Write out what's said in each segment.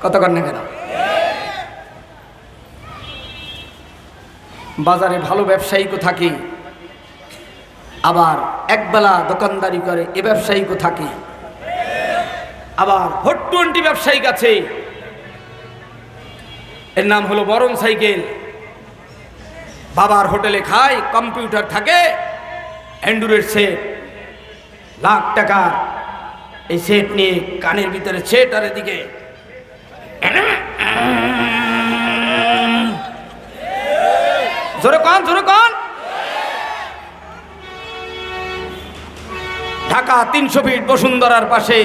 কত কর না কেন? বাজারে ভালো ব্যবসায়ীও থাকে, আবার একবেলা দোকানদারি করে এ ব্যবসায়ীও থাকে, আবার 420 ব্যবসায়িক আছে। এর নাম হলো বরং সাইকেল। বাবার হোটেলে খায়, কম্পিউটার থাকে, অ্যান্ড্রয়েড সেট, লাখ টাকা এই সেট নিয়ে কানের ভিতরে সেট, আর এদিকে জোরে কন জোরে কন। ঢাকা 300 ফিট বসুন্ধরার পাশে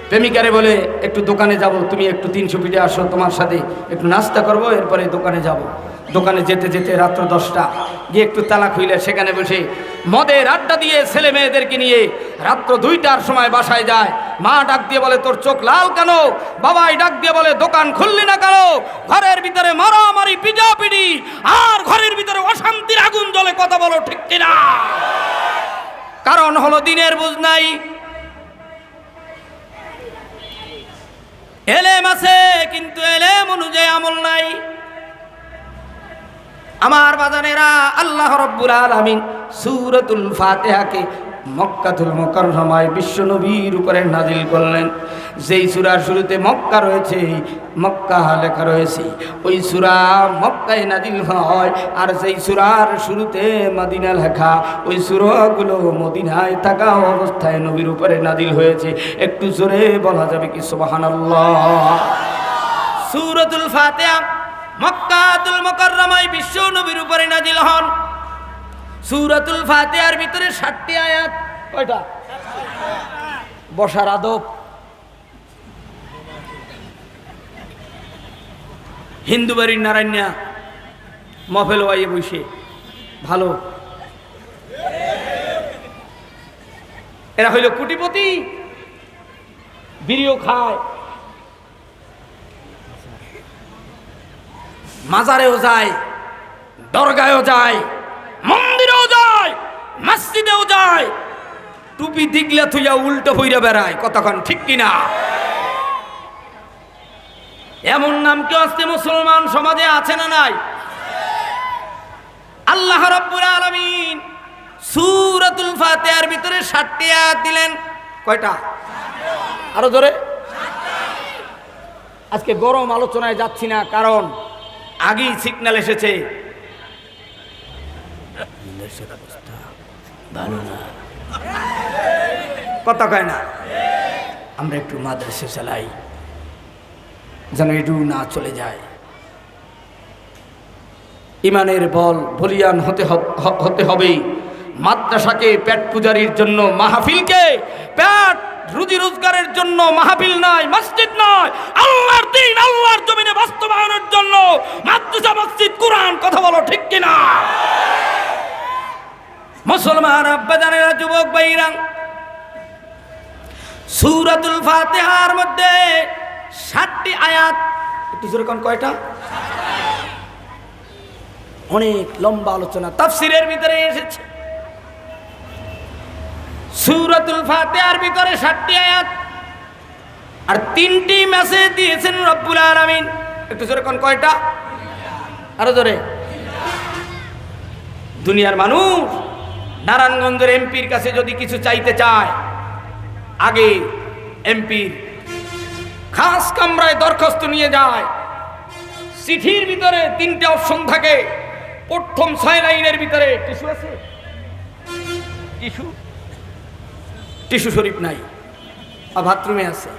প্রেমিকারে বলে একটু দোকানে যাব, তুমি একটু 300 ফিটে আসো, তোমার সাথে একটু নাস্তা করবো, এরপরে দোকানে যাব। দোকানে যেতে যেতে রাত্র 10টা, গিয়ে একটু তালা খুইলে সেখানে বসে মদের আড্ডা দিয়ে ছেলে মেয়েদেরকে নিয়ে রাত্র 2টার সময় বাসায় যায়। মা ডাক দিয়ে বলে তোর চোখ লাল কেন? বাবাই ডাক দিয়ে বলে দোকান খুললি না কেন? ঘরের ভিতরে মারামারি পিটাপিটি, আর ঘরের ভিতরে অশান্তির আগুন জ্বলে। কথা বলো ঠিক কিনা? কারণ হলো দিনের বুঝ নাই। এলেম আছে কিন্তু এলেম অনুযায়ী আমল নাই। আমার বাজানেরা, আল্লাহ রাব্বুল আলামিন সূরাতুল ফাতিহাকে মক্কাতুল মুকাররমায় বিশ্ব নবীর উপরে নাজিল করলেন। যেই সূরার শুরুতে মক্কা রয়েছে, মক্কা লেখা রয়েছে, ওই সূরা মক্কায় নাজিল হয়। আর যেই সূরার শুরুতে মদিনা লেখা, ওই সূরাগুলো মদিনায় থাকা অবস্থায় নবীর উপরে নাজিল হয়েছে। একটু জোরে বলা যাবে কি সুবহানাল্লাহ? সূরাতুল ফাতিহা মক্কাতুল মুকাররমায় বিশ্ব নবীর উপরে নাজিল হন। সূরাতুল ফাতিহার ভিতরে 60টি আয়াত। কয়টা? বসার আদব। হিন্দু বাড়ির নারায়ণা মফেল ওয়াইয়ে বসে ভালো, এরা হইল কোটিপতি, বিড়িও খায়, মাজারেও যায়, দরগায়ও যায়, মন্দিরেও যায়, মসজিদেও যায়, টুপি দিগলা থুইয়া উল্টো হইরা বেড়ায়। কতক্ষণ ঠিক কিনা? এমন নাম কেউ আজকে মুসলমান সমাজে আছে না নাই? আল্লাহ রাব্বুল আলামিন সূরাতুল ফাতিহার ভিতরে 60টি আয়াত দিলেন। কয়টা? আরো জোরে। আজকে গরম আলোচনায় যাচ্ছি না, কারণ আগেই সিগন্যাল এসেছে ভালো না, কথা কয় না। আমরা একটু মাদ্রাসা চালাই যেন এটু না চলে যায়। ইমানের বল বলিয়ান হতে হবে। মাদ্রাসাকে পেট পূজারির জন্য, মাহফিলকে পেট রুজি রোজগারের জন্য মাহফিল নয়, মসজিদ নয়, আল্লাহর দ্বীন আল্লাহর জমিনে বাস্তবায়নের জন্য মাদ্রাসা, মসজিদ, কুরআন। কথা বলো ঠিক কিনা? মুসলমান আব্বাজানেরা, যুবক ভাইরা, সূরাতুল ফাতিহার মধ্যে 60টি আয়াত। একটু জোরে কোন কয়টা? অনেক লম্বা আলোচনা তাফসীরের ভিতরে এসেছে। সূরাতুল ফাতিহার ভিতরে 60টি আয়াত, আর 3টি মেসেজ দিয়েছেন রব্বুল আলামিন। একটু জোরে কোন কয়টা? আরো জোরে। দুনিয়ার মানুষ নারায়ণগঞ্জের এমপির কাছে যদি কিছু চাইতে চায়, আগে এমপির খাস কামরায় দরখাস্ত নিয়ে যায়। চিঠির ভিতরে 3টে অপশন থাকে। প্রথম 6 লাইনের ভিতরে টিস্যু আছে, টিস্যু শরীফ নাই, আর বাথরুমে আছে।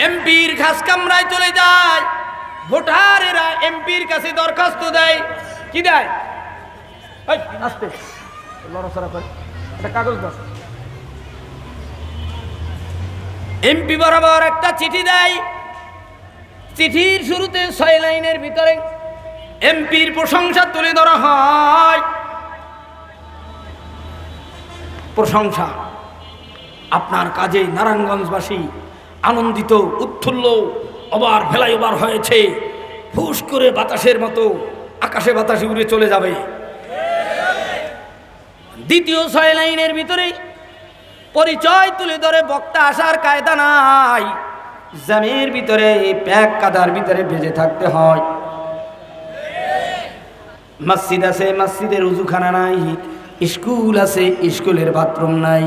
এমপির খাস কামরায় চলে যায়, ভোটারেরা এমপির কাছে দরখাস্ত দেয়। কি দেয়? আস্তে লড়াচড়া করে একটা কাগজ দাও। এমপি বরাবর একটা চিঠি দেয়। চিঠির শুরুতে 6 লাইনের ভিতরে এমপির প্রশংসা তুলে ধরা হয়। প্রশংসা, আপনার কাজে নারায়ণগঞ্জবাসী আনন্দিত, উৎফুল্ল, ওভার ফ্লাইওভার হয়েছে, ফুস করে বাতাসের মতো আকাশে বাতাসে উড়ে চলে যাবে। দ্বিতীয় 6 লাইনের ভিতরে পরিচয় তুলে ধরে বক্তা আসার কায়দা নাই, জামির ভিতরে প্যাক কাদার ভিতরে ভেজে থাকতে হয়। মসজিদ আছে, মসজিদের উজুখানা নাই। স্কুল আছে, স্কুলের বাথরুম নাই।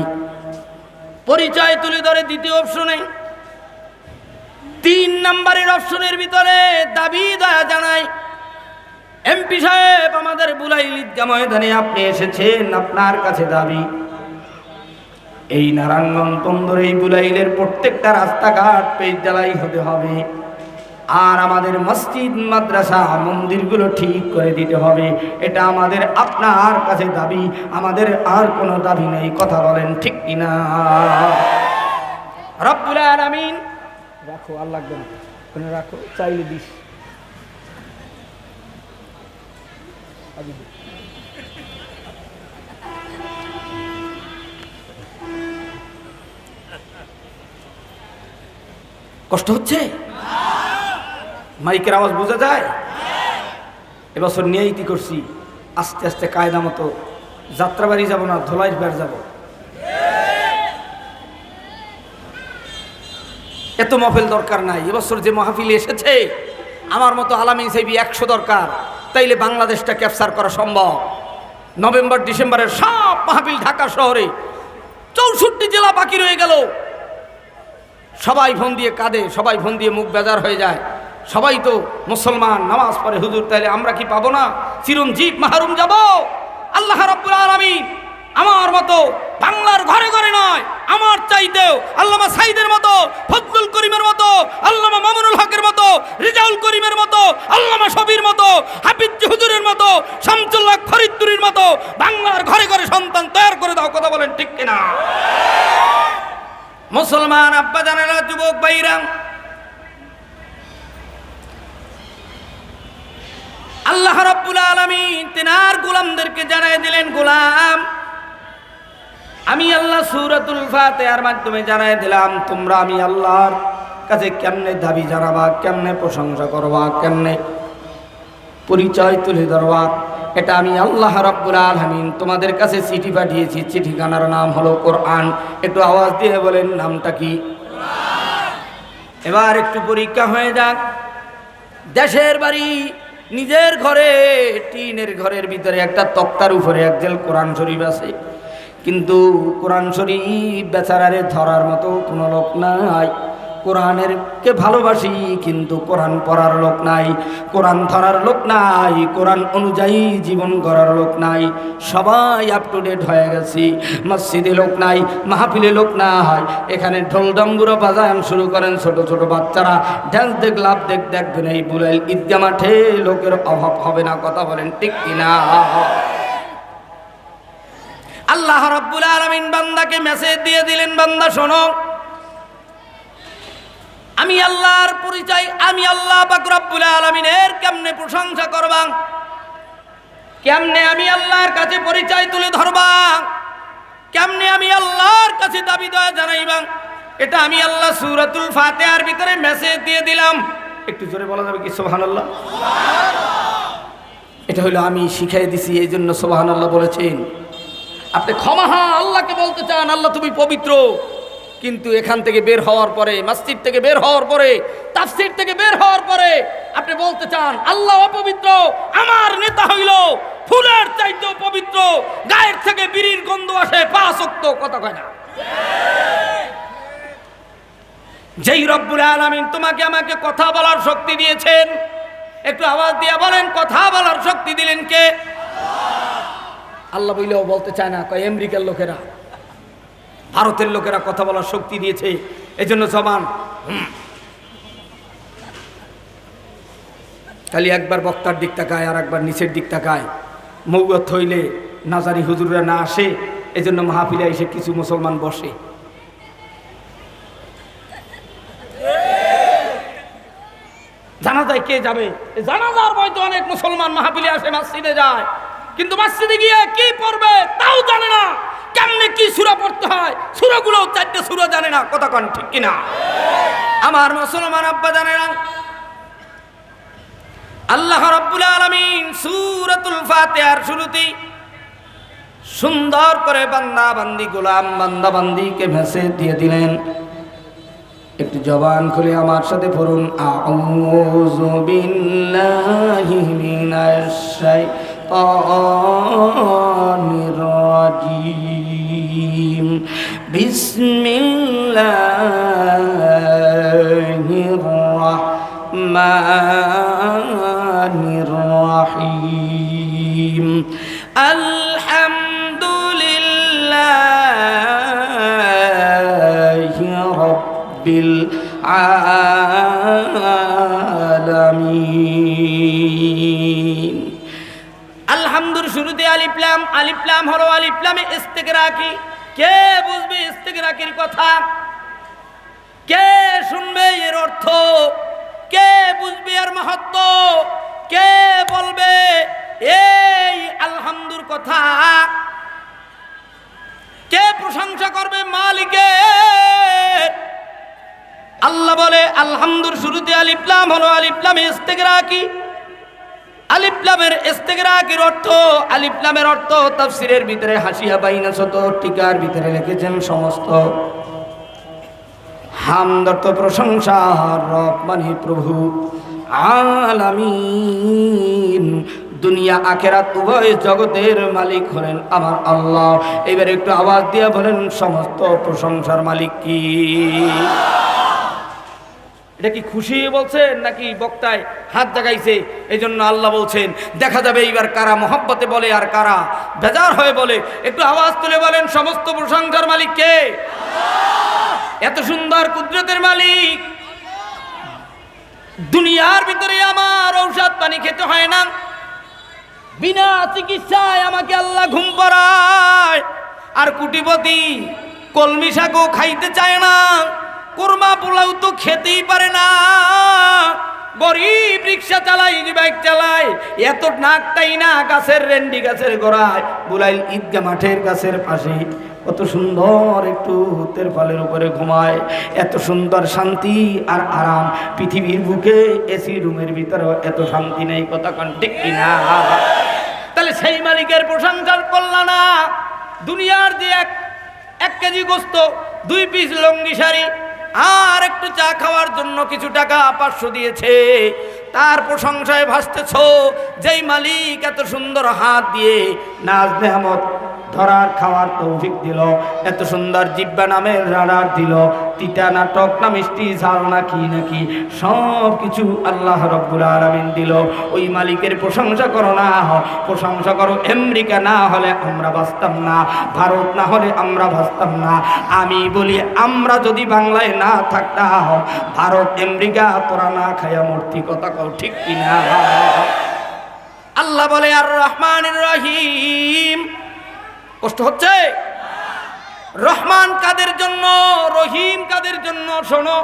পরিচয় তুলে ধরে দ্বিতীয় অপশনে, 3 নম্বরের অপশনের ভিতরে দাবি দয়া জানাই, এমপি সাহেব আমাদের বুলাইল ঈদগাহ ময়দানে আপনি এসেছেন, আপনার কাছে দাবি এই নারায়ণগঞ্জ বন্দর এই বুলাইলের প্রত্যেকটা রাস্তাঘাট পেজ জ্বালাই হতে হবে, আর আমাদের মসজিদ মাদ্রাসা মন্দিরগুলো ঠিক করে দিতে হবে। এটা আমাদের আপনার কাছে দাবি, আমাদের আর কোনো দাবি নেই। কথা বলেন ঠিক কিনা? রব্বুল আলামিন রাখো, আর লাগবে না, ওখানে রাখো, চাইলে দিস। কষ্ট হচ্ছে? মাইকের আওয়াজ বোঝা যায়? এবছর নিয়তি করছি আস্তে আস্তে কায়দা মতো যাত্রাবাড়ি যাব না, ধোলাই বের যাব। এত মাহফিল দরকার নাই। এবছর যে মাহফিলে এসেছে আমার মতো আলামী সাহেবী 100 দরকার, তাইলে বাংলাদেশটা ক্যাপচার করা সম্ভব। নভেম্বর ডিসেম্বরের সব মাহফিল ঢাকা শহরে, 64 জেলা বাকি রয়ে গেল। সবাই ফোন দিয়ে কাঁদে, সবাই ফোন দিয়ে মুখ বেজার হয়ে যায়। সবাই তো মুসলমান, নামাজ পড়ে, হুজুর তাইলে আমরা কি পাবো না? চিরঞ্জীব মাহরুম যাব? আল্লাহ রাব্বুল আলামিন আমার মতো বাংলার ঘরে ঘরে নয়, আমার চাইতেও আল্লামা সাইদের মতো, ফজলুল করিমের মতো, আল্লামা মামুনুল হকের মতো, রিজাউল করিমের মতো, আল্লামা শবীর মতো, হাফিজ হুজুরের মতো, শামসুল্লাহ ফরিদপুরের মতো বাংলার ঘরে ঘরে সন্তান তৈরি করে দাও। কথা বলেন ঠিক কিনা? মুসলমান আব্বা জানেরা, যুবক ভাইরা, আল্লাহ রাব্বুল আলামিন তিনার গোলামদেরকে জানাই দিলেন, গোলাম আমি আল্লাহ সূরাতুল ফাতিহার মাধ্যমে জানাই দিলাম তোমরা আমি আল্লাহর কাছে কেমনে দাবি জানাবা, কেমনে প্রশংসা করবা, কেমনে পরিচয় তুলে ধরবা, এটা আমি আল্লাহ রাব্বুল আলামিন তোমাদের কাছে চিঠি পাঠিয়েছি। চিঠিখানার নাম হলো কোরআন। একটু আওয়াজ দিয়ে বলেন নামটা কি? এবার একটু পরীক্ষা হয়ে যাক। দেশের বাড়ি, নিজের ঘরে, টিনের ঘরের ভিতরে একটা তক্তার উপরে একজেল কোরআন শরীফ আছে, কিন্তু কোরআন শরীফ বেচারারে ধরার মতো কোনো লোক নাই। কোরআনের কে ভালোবাসি কিন্তু কোরআন পড়ার লোক নাই, কোরআন ধরার লোক নাই, কোরআন অনুযায়ী জীবন গড়ার লোক নাই। সবাই আপ টু ডেট হয়ে গেছি, মসজিদে লোক নাই, মাহফিলে লোক নাই। এখানে ঢোল ডম্বুরা বাজান শুরু করেন ছোট ছোট বাচ্চারা, ড্যান্স দেখ, লাভ দেখ, দেখবেন এই বুলাইল ঈদগাহ মাঠে লোকের অভাব হবে না। কথা বলেন ঠিক কিনা? আল্লাহ রাব্বুল আলামিন বান্দাকে মেসেজ দিয়ে দিলেন, বান্দা শোনো, আমি আল্লাহর পরিচয়, আমি আল্লাহ পাক রব্বুল আলামিনের কেমনে প্রশংসা করবা, কেমনে আমি আল্লাহর কাছে পরিচয় তুলে ধরবা, কেমনে আমি আল্লাহর কাছে দাবি দয়া জানাইবা, এটা আমি আল্লাহ সূরাতুল ফাতিহার ভিতরে মেসেজ দিয়ে দিলাম। একটু জোরে বলা যাবে কি সুবহানাল্লাহ? এটা হলো আমি শিখাই দিছি, এই জন্য সুবহানাল্লাহ বলেছেন। আপনি ক্ষমা আল্লাহকে বলতে চান, আল্লাহ তুমি পবিত্র, কিন্তু এখান থেকে বের হওয়ার পরে, মসজিদ থেকে বের হওয়ার পরে, তাফসীর থেকে বের হওয়ার পরে আপনি বলতে চান আল্লাহ অপবিত্র, আমার নেতা হইল ফুলের চাইতেও পবিত্র, গায়ের থেকে বিড়ির গন্ধ আসে, 5 ওয়াক্ত। কথা কয় না? যেই রব্বুল আলামিন তোমাকে আমাকে কথা বলার শক্তি দিয়েছেন, একটু আওয়াজ দিয়ে বলেন, কথা বলার শক্তি দিলেন কে? আল্লাহ বইলেও বলতে চায় না, কয় আমেরিকার লোকেরা, ভারতের লোকেরা কথা বলার শক্তি দিয়েছে, এজন্য জবান খালি একবার বক্তার দিক তাকায় আর একবার নিচের দিক তাকায়। মৌগত হইলে নাজারি হুজুররা না আসে, এজন্য মাহফিলে এসে কিছু মুসলমান বসে। জানাজায় কে যাবে? জানাজার ভয় তো অনেক মুসলমান মাহফিলে আসে, মসজিদে যায়, কিন্তু মসজিদে গিয়ে কি পড়বে তাও জানে না, কেমনে কি সূরা পড়তে হয়, সূরাগুলো 4টে সূরা জানে না। কথা কোন ঠিক কিনা? আমার মুসলমান আব্বা জানে না। আল্লাহ রাব্বুল আলামিন সূরাতুল ফাতিহার শুরুতেই সুন্দর করে বান্দা বান্দি গোলাম বান্দা বান্দিকে মেসেজ দিয়ে দিলেন। একটু জবান খুলে আমার সাথে পড়ুন, আউযু বিল্লাহি মিনাশ শাইতানির রাজিম, বিসমিল্লাহির রাহমানির রাহিম, আলহামদুলিল্লাহি রাব্বিল আলামিন। আলহামদুর শুরুতে আলিফ লাম, আলিফ লাম হলো আলিফ লামে ইস্তিগরাকি। কে বুঝবে ইস্তিগরাকির কথা? কে শুনবে এর অর্থ? কে বুঝবে এর মাহাত্ম্য? কে বলবে এই আলহামদুর কথা? কে প্রশংসা করবে মালিকের? আল্লাহ বলে আলহামদুর শুরুতে আলিফ লাম হলো আলিফ লামে ইস্তিগরাকি। আলিফ লামের ইস্তিগরাকির অর্থ, আলিফ লামের অর্থ তাফসীরের ভিতরে হাসিয়া বাইনা শত, টিকার ভিতরে লিখেছেন সমস্ত। হামদ অর্থ প্রশংসা, রব মানে প্রভু, আলামিন দুনিয়া আখিরাত উভয় জগতের মালিক হলেন আমার আল্লাহ। এবার একটু আওয়াজ দিয়ে বলেন, সমস্ত প্রশংসার মালিক কি? এটা কি খুশি বলছেন নাকি বক্তায় হাত জাগাইছে? এই জন্য আল্লাহ বলছেন, দেখা যাবে এইবার কারা মহব্বতে বলে আর কারা বেজার হয়ে বলে। একটু আওয়াজ তুলে বলেন, সমস্ত প্রশংসার মালিক কে? এত সুন্দর কুদরতের মালিক। দুনিয়ার ভিতরে আমার ঔষধ পানি খেতে হয় না, বিনা চিকিৎসায় আমাকে আল্লাহ ঘুম পাড়ায়। আর কোটিপতি কলমি শাকও খাইতে চায় না, কুরমা পোলাও তো খেতেই পারে না, গরিব রিক্সা চালাই, বাইক চালায়, এত নাকটাই না গাছের রেন্ডি গাছের গোড়ায়, বুলাইল ঈদগাহ মাঠের গাছের পাশে কত সুন্দর একটু তেরপালের উপরে ঘুমায়। এত সুন্দর শান্তি আর আরাম পৃথিবীর বুকে এসি রুমের ভিতরে এত শান্তি নেই, কথা কোন ঠিক কিনা? তাহলে সেই মালিকের প্রশংসা করলা না? দুনিয়ার যে এক কেজি গোস্ত, 2 পিস লঙ্গি শাড়ি আর একটু চা খাওয়ার জন্য কিছু টাকা 500 দিয়েছে, তার প্রশংসায় ভাসতেছ। যেই মালিক এত সুন্দর হাত দিয়ে নাজ নেহামত ধরার খাওয়ার তৌফিক দিল, এত সুন্দর জিব্বা নামের রাডার দিল, তিতা না টক না মিষ্টি ঝাল না কি নাকি সব কিছু আল্লাহ রব্বুল আলামিন দিল। ওই মালিকের প্রশংসা করো না, প্রশংসা করো। আমেরিকা না হলে আমরা বাঁচতাম না, ভারত না হলে আমরা বাঁচতাম না। আমি বলি, আমরা যদি বাংলায় না থাকতাম, ভারত আমেরিকা তোরা না খায়া মূর্তি, কথা কও ঠিক কিনা? আল্লাহ বলে আর রহমানির রহিম। কষ্ট হচ্ছে? রহমান কাদের জন্য, রহিম কাদের জন্য? শোনো,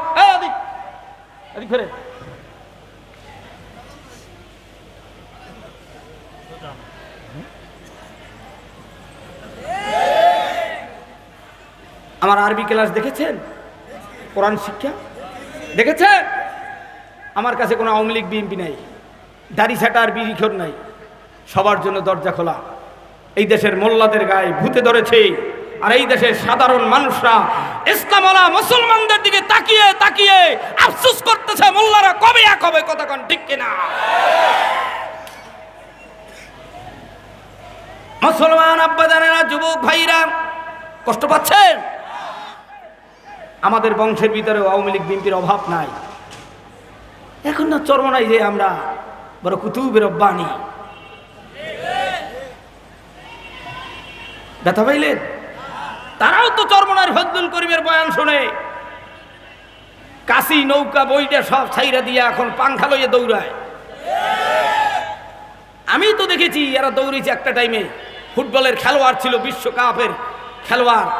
আমার আরবি ক্লাস দেখেছেন? কোরআন শিক্ষা দেখেছেন? আমার কাছে কোনো আওয়ামী লীগ বিএনপি নাই, দাড়ি ছাটার বিড়িখোর নাই, সবার জন্য দরজা খোলা। এই দেশের মোল্লাদের গায়ে ভূতে ধরেছে, আর এই দেশের সাধারণ মানুষরা ইসলামওয়ালা মুসলমানদের দিকে তাকিয়ে তাকিয়ে আফসোস করতেছে, মোল্লারা কবে এক হবে, কথা কোন ঠিক কিনা? মুসলমান আব্বাজানেরা, যুবক ভাইরা কষ্ট পাচ্ছেন? আমাদের বংশের ভিতরে আওয়ামী লীগ বিএনপির অভাব নাই। এখন না চরমনাই যে আমরা বড় কুতুবের রব্বানি, ব্যথা পাইলেন? তারাও তো চরমনার ফজলুল করিমের বয়ান শোনে, কাশি নৌকা বইটা সব ছাইরা দিয়ে এখন পাংখা লইয়ে দৌড়ায়। আমি তো দেখেছি এরা দৌড়েছে একটা টাইমে। ফুটবলের খেলোয়াড় ছিল, বিশ্বকাপের খেলোয়াড়।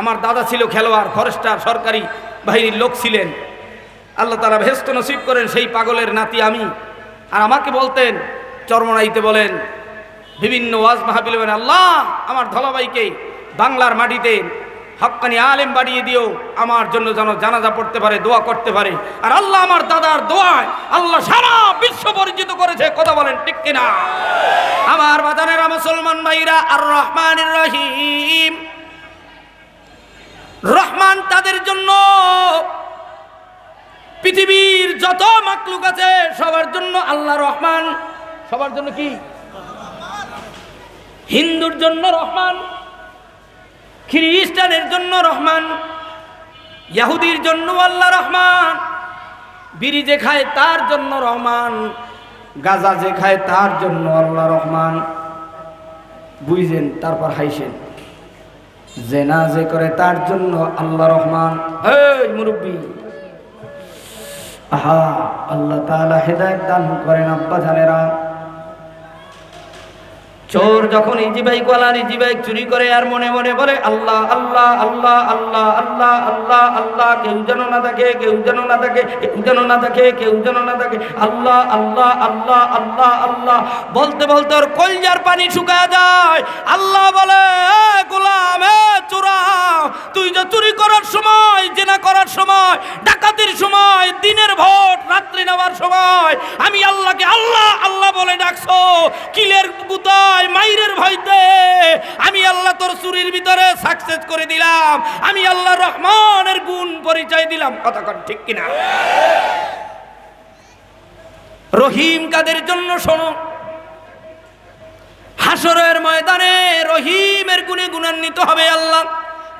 আমার দাদা ছিল খেলোয়াড়, ফরেস্টার সরকারি বাহিনীর লোক ছিলেন। আল্লাহ তাআলা বেহেশত নসিব করেন, সেই পাগলের নাতি আমি। আর আমাকে বলতেন, চরমনাইতে বলেন, বিভিন্ন ওয়াজ মাহফিলে বলেন, আল্লাহ আমার ধলাভাইকে বাংলার মাটিতে হক্কানি আলেম বাড়িয়ে দিও, আমার জন্য যেন জানাজা পড়তে পারে, দোয়া করতে পারে। আর আল্লাহ আমার দাদার দোয়ায় আল্লাহ সারা বিশ্ব পরিচিত করেছে, কথা বলেন ঠিক কিনা? আমার বাজানেরা মুসলমান ভাইরা, আর রহমানির রহিম, রহমান তাদের জন্য, পৃথিবীর যত মাখলুক আছে সবার জন্য আল্লাহ রহমান। সবার জন্য কি? হিন্দুর জন্য রহমান, খ্রিস্টানের জন্য রহমান, ইহুদির জন্য আল্লাহ রহমান, বিড়ি যে খায় তার জন্য রহমান, গাঁজা যে খায় তার জন্য আল্লাহ রহমান। বুঝছেন? তারপর হাইছেন। জেনা যে করে তার জন্য আল্লাহ রহমান। এই মুরব্বী, আহা, আল্লাহ তাআলা হেদায়েত দান করেন আব্বা জানেরা। চোর যখন ইজিবাই গলার ইজিবাই চুরি করে আর মনে মনে বলে আল্লাহ আল্লাহ আল্লাহ আল্লাহ আল্লাহ আল্লাহ আল্লাহ, কেউ যেন না থাকে, কেউ যেন না থাকে, কেউ যেন না থাকে, কেউ যেন না থাকে, আল্লাহ আল্লাহ আল্লাহ আল্লাহ আল্লাহ বলতে বলতে ওর কলজার পানি শুকায় যায়। আল্লাহ বলে, গোলাম, চোরা, তুই যে চুরি করার সময়, জেনা করার সময়, ডাকাতির সময়, দিনের ভোট রাত্রি নেওয়ার সময় আমি আল্লাহকে আল্লাহ আল্লাহ বলে ডাকছো, কিলের গুতায় মাইরের ভয়তে আমি আল্লাহ তোর চুরির ভিতরে সাকসেস করে দিলাম, আমি আল্লাহ রহমানের গুণ পরিচয় দিলাম। কথা কন ঠিক কিনা? রহিম কাদের জন্য? শোনো, হাসরের ময়দানে রহিমের গুণে গুণান্বিত হবে আল্লাহ,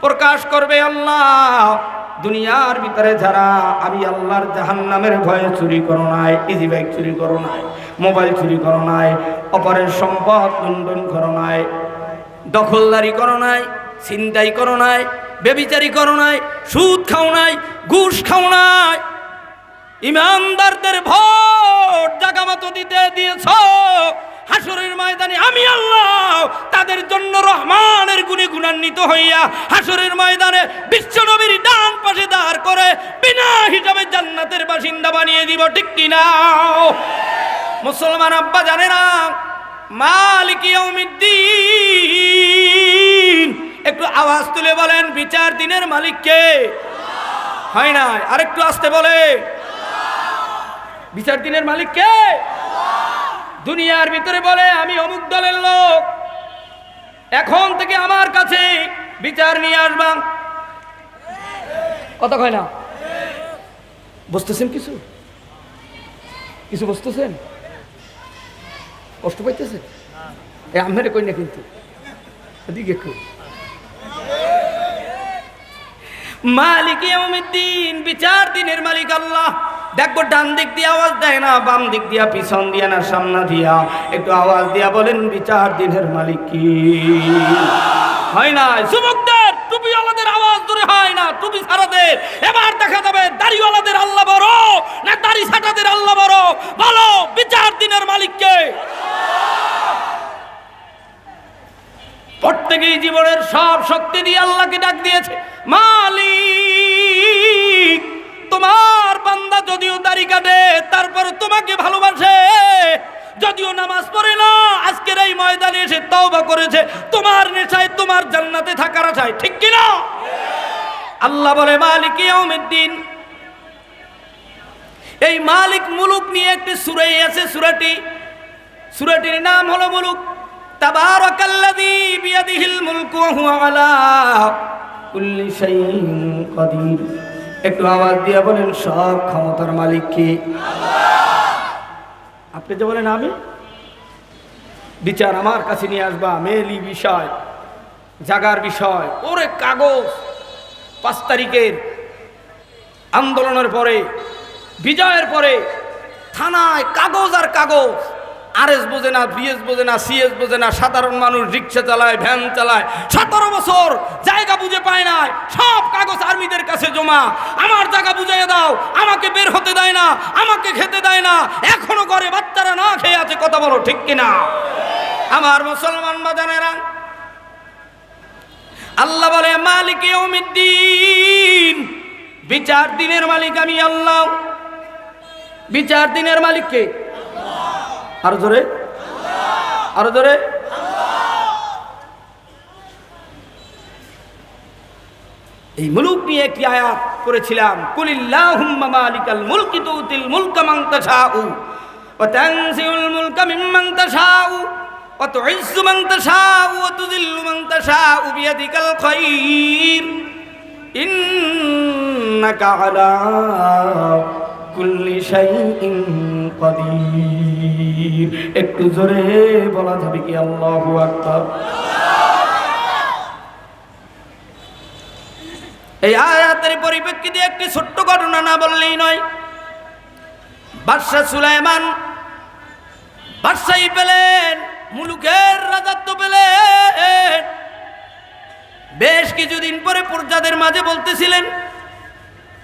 প্রকাশ করবে আল্লাহ। দুনিয়ার ভিতরে যারা আমি আল্লাহর জাহান্নামের ভয়ে চুরি করো নাই, ইজি বাইক চুরি করো নাই, মোবাইল চুরি করো নাই, অপরের সম্পদ লুণ্ঠন করো নাই, দখলদারি করো নাই, ছিনতাই করো নাই, ব্যভিচারী করো নাই, সুদ খাও নাই, ঘুষ খাও নাই, ইমানদারদের ভোট জায়গা মতো দিতে দিয়েছ, হাসরের ময়দানে আমি আল্লাহ তাদের জন্য রহমানের গুণে গুণান্বিত হইয়া হাসরের ময়দানে বিশ্বনবীর ডান পাশে দাঁড় করে বিনা হিসাবে জান্নাতের বাসিন্দা বানিয়ে দিব। ঠিক কিনা মুসলমান আব্বা জানেরা? মালিক ইয়াউমিদ্দিন, একটু আওয়াজ তুলে বলেন, বিচার দিনের মালিক কে? হয় না? আরেকটু আসতে বলে, বিচার দিনের মালিক কে? দুনিয়ার ভিতরে বলে আমি অমুক দলের লোক, এখন থেকে আমার কাছে বিচার নিয়ে আসবা। কথা কয় না? বুঝতেছেন? কিছু কিছু বুঝতেছেন? কষ্ট পাইতেছেন? আমেরে কই না কিন্তু এদিকে মালিক ইয়াউমিদ্দিন, বিচার দিনের মালিক আল্লাহ। দেখবো ডান দিক দিয়ে আওয়াজ দেয় না, বাম দিক দিয়া, পিছন দিয়া না, সামনে দিয়া, একটু আওয়াজ দিয়া বলেন বিচার দিনের মালিক কি? হয় না? যুবকদের, টুপিওয়ালাদের আওয়াজ ধরে হয় না, টুপি ছাড়াদের। এবার দেখা যাবে দাড়িওয়ালাদের আল্লাহ বড় না দাড়ি ছাটাদের আল্লাহ বড়? বলো, বিচার দিনের মালিক কে? প্রত্যেকেই জীবনের সব শক্তি দিয়ে আল্লাহকে ডাক দিয়েছে, মালিক তোমার বান্দা যদিও দাড়ি কাটে তারপর তোমাকে ভালোবাসে, যদিও নামাজ পড়ে না, আজকের এই ময়দানে এসে তওবা করেছে, তোমার নেশায় তোমার জান্নাতে থাকার আশায়। ঠিক কিনা? আল্লাহ বলে মালিক ইয়াউমিদ্দিন। এই মালিক মুলুক নিয়ে একটি সূরা আছে, সূরাটির নাম হলো মুলুক। তাবারাকাল্লাযী বিয়াদিহিল মুলকু ওয়া হুয়া আলা কুল্লি শাইইন কাদির। একটু আওয়াজ দিয়ে বলেন, সব ক্ষমতার মালিক কি? আপনি যে বলেন আমি বিচার আমার কাছে নিয়ে আসবা, মেলি বিষয়, জাগার বিষয়, ওরে কাগজ 5 তারিখের আন্দোলনের পরে, বিজয়ের পরে থানায় কাগজ আর কাগজ, আরএস বোঝে না, বিএস বোঝে না, সিএস বোঝে না, সাধারণ মানুষ রিক্সা চালায়, ভ্যান চালায়, 17 বছর জায়গা বুঝে পায় না, সব কাগজ আর্মিদের কাছে জমা। আমার জায়গা বুঝিয়ে দাও, আমাকে বের হতে দেয় না, আমাকে খেতে দেয় না, এখনো ঘরে বাচ্চারা না খেয়ে আছে। কথা বলো ঠিক কিনা? আমার মুসলমান বাজানেরা, আল্লাহ বলে মালিক ইয়াউমিদ্দিন, বিচার দিনের মালিক আমি আল্লাহ। বিচার দিনের মালিক কে? আরো জোরে, আরো জোরে। এই মুলুক নিয়ে একটি আয়াত করেছিলাম, কুলিল্লাহুম্মা মালিকাল মুলকি তুতিল মুলকা মান তাশাউ ওয়া তানজিউল মুলকা মিম্মান তাশাউ ওয়া তুইজ্জু মান তাশাউ ওয়া তুযিল্লু মান তাশাউ বিয়াদিকাল খায়র ইন্নাকা আলা কুল্লি শাইইন কাদির। একটু জোরে বলা যাবে কি আল্লাহু আকবার? এই আয়াতের পরিপ্রেক্ষিতে একটি ছোট্ট ঘটনা না বললেই নয়। বাদশা সুলাইমান বাদশাহী পেলেন, মুলুকের রাজত্ব পেলেন। বেশ কিছুদিন পরে প্রজাদের মাঝে বলতেছিলেন,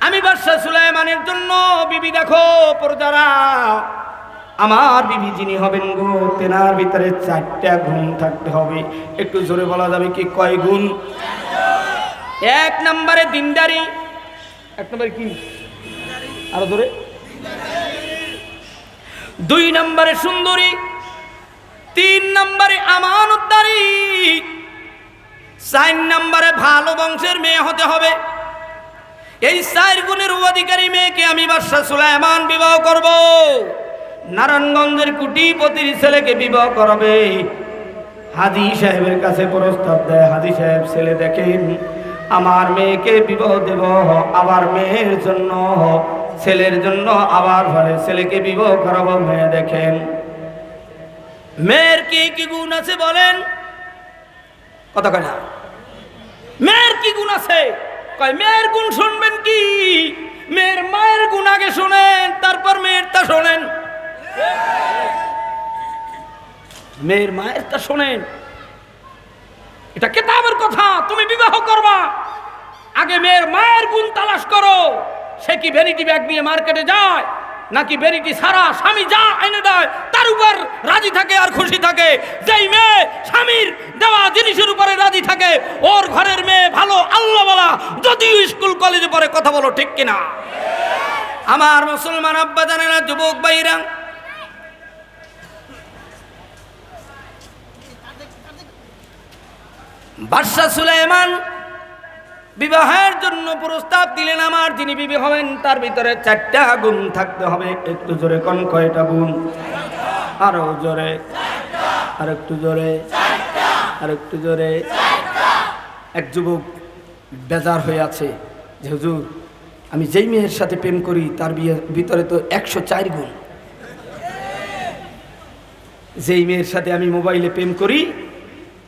আমি বাদশা সুলাইমানের জন্য বিবি দেখো, প্রজারা আমার বিবি যিনি হবেন গো, তেনার ভিতরে 4টা গুণ থাকতে হবে। একটু জোরে বলা যাবে কি কয় গুণ? 1 নম্বরে দিনদারি। 1 নম্বরে কি? আরো জোরে। 2 নম্বরে সুন্দরী। 3 নম্বরে আমানতদারি। 4 নম্বরে ভালো বংশের মেয়ে হতে হবে। এই 4 গুণের অধিকারী মেয়েকে আমি বাদশা সুলাইমান বিবাহ করব। নারায়ণগঞ্জের কোটিপতির ছেলেকে বিবাহ করবে। হাজী সাহেবের কাছে প্রস্তাব দেয়। হাজী সাহেব ছেলে দেখেন, আমার মেয়েকে বিবাহ দেব, আবার মেয়ের জন্য ছেলের জন্য আবার ঘরে ছেলেকে বিবাহ করাবো। মেয়ে দেখেন, মেয়ের কি কি গুণ আছে বলেন? কথা কয় না। মেয়ের কি গুণ আছে? কয় মেয়ের গুণ শুনবেন কি? মেয়ের মায়ের গুণ আগে শোনেন, তারপর মেয়েরটা শোনেন। মেয়ের মায়েরটা শোনেন, এটা কিতাবের কথা। তুমি বিবাহ করবা, আগে মেয়ের মায়ের গুণ তালাশ করো। সে কি ভ্যানিটি ব্যাগ নিয়ে মার্কেটে যায়, নাকি ভ্যানিটি সারা স্বামী যা এনে দেয় তার উপর রাজি থাকে আর খুশি থাকে? যেই মেয়ে স্বামীর দেওয়া জিনিসের উপরে রাজি থাকে, ওর ঘরের মেয়ে ভালো আল্লাহওয়ালা, যদিও স্কুল কলেজে পড়ে। কথা বলো ঠিক কিনা? আমার মুসলমান আব্বা জানেরা, যুবক ভাইরা, বাদশা সুলাইমান বিবাহের জন্য প্রস্তাব দিলেন। আমার যিনি বিবি হবেন তার ভিতরে 4টা গুণ থাকতে হবে। একটু জোরে কোন কয়টা গুণ? আরো জোরে, আর একটু জোরে, আর একটু জোরে। এক যুবক বেজার হয়ে আছে যে হুজুর, আমি যেই মেয়ের সাথে প্রেম করি তার ভিতরে তো 104 গুণ। যেই মেয়ের সাথে আমি মোবাইলে প্রেম করি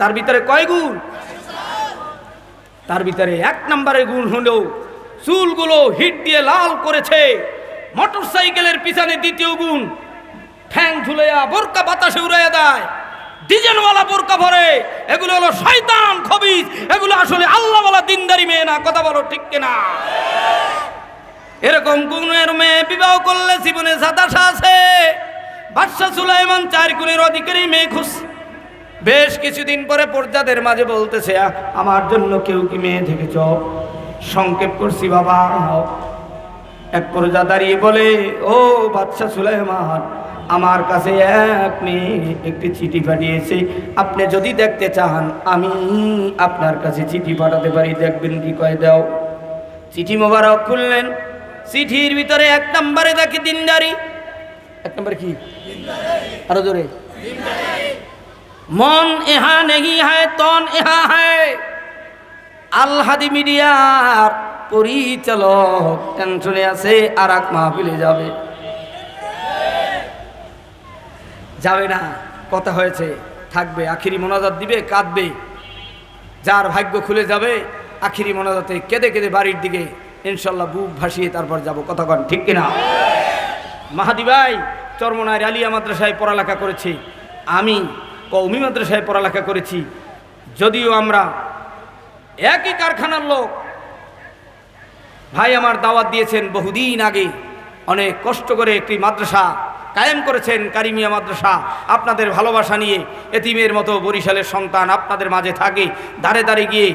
তার ভিতরে কয় গুণ? তার ভিতরে 1 নম্বরের গুণ হলো চুলগুলো হিট দিয়ে লাল করেছে। মোটরসাইকেলের পিছনে 2য় গুণ, ঠ্যাং ঝুলাইয়া বোরকা বাতাসে উড়াইয়া দেয়, ডিজাইনওয়ালা বোরকা পরে। এগুলো হলো শয়তান খবিস। এগুলো আসলে আল্লাহওয়ালা দিনদারি মেয়ে না। কথা বলো ঠিক কিনা? এরকম গুণের মেয়ে বিবাহ করলে জীবনে সাদাশা আছে। বাদশা সুলাইমান 4 গুণের অধিকারী মেয়ে খুশ। বেশ কিছুদিন পরে প্রজাদের মাঝে বলতেছে, আমার জন্য কেউ কি মেয়ে দেখেছ? সংক্ষেপ করছি বাবা। এক প্রজা দাঁড়িয়ে বলে, ও বাদশা সুলাইমান, আমার কাছে এক মেয়ে একটি চিঠি পাঠিয়েছে। আপনি যদি দেখতে চান আমি আপনার কাছে চিঠি পাঠাতে পারি, দেখবেন কি? কয় দাও। চিঠি মোবারক খুললেন। চিঠির ভিতরে 1 নম্বরে দেখি দিনদারি। 1 নম্বরে কি? আরো জোরে। মন ইহা নেহি হ্যায়, তন ইহা হ্যায়। আল হাদি মিডিয়ার পরিচালক টেনশনে আছে, আর এক মাহফিলে যাবে। যাবে না, কথা হয়েছে, থাকবে। আখিরি মোনাজাত দিবে, কাঁদবে। যার ভাগ্য খুলে যাবে আখিরি মোনাজাতে কেঁদে কেঁদে বাড়ির দিকে ইনশাল্লাহ বুক ভাসিয়ে তারপর যাব। কথা কন ঠিক কিনা? মাহাদি ভাই চরমনায় আলিয়া মাদ্রাসায় পড়ালেখা করেছি, আমি কওমি মাদ্রাসায় পড়ালেখা করেছি। যদিও আমরা একই কারখানার লোক, ভাই আমার দাওয়াত দিয়েছেন বহুদিন আগে, অনেক কষ্ট করে একটি মাদ্রাসা কায়েম করেছেন, কারিমিয়া মাদ্রাসা। আপনাদের ভালোবাসা নিয়ে এতিমের মতো বরিশালের সন্তান আপনাদের মাঝে থাকে। দাঁড়ে দাঁড়িয়ে গিয়ে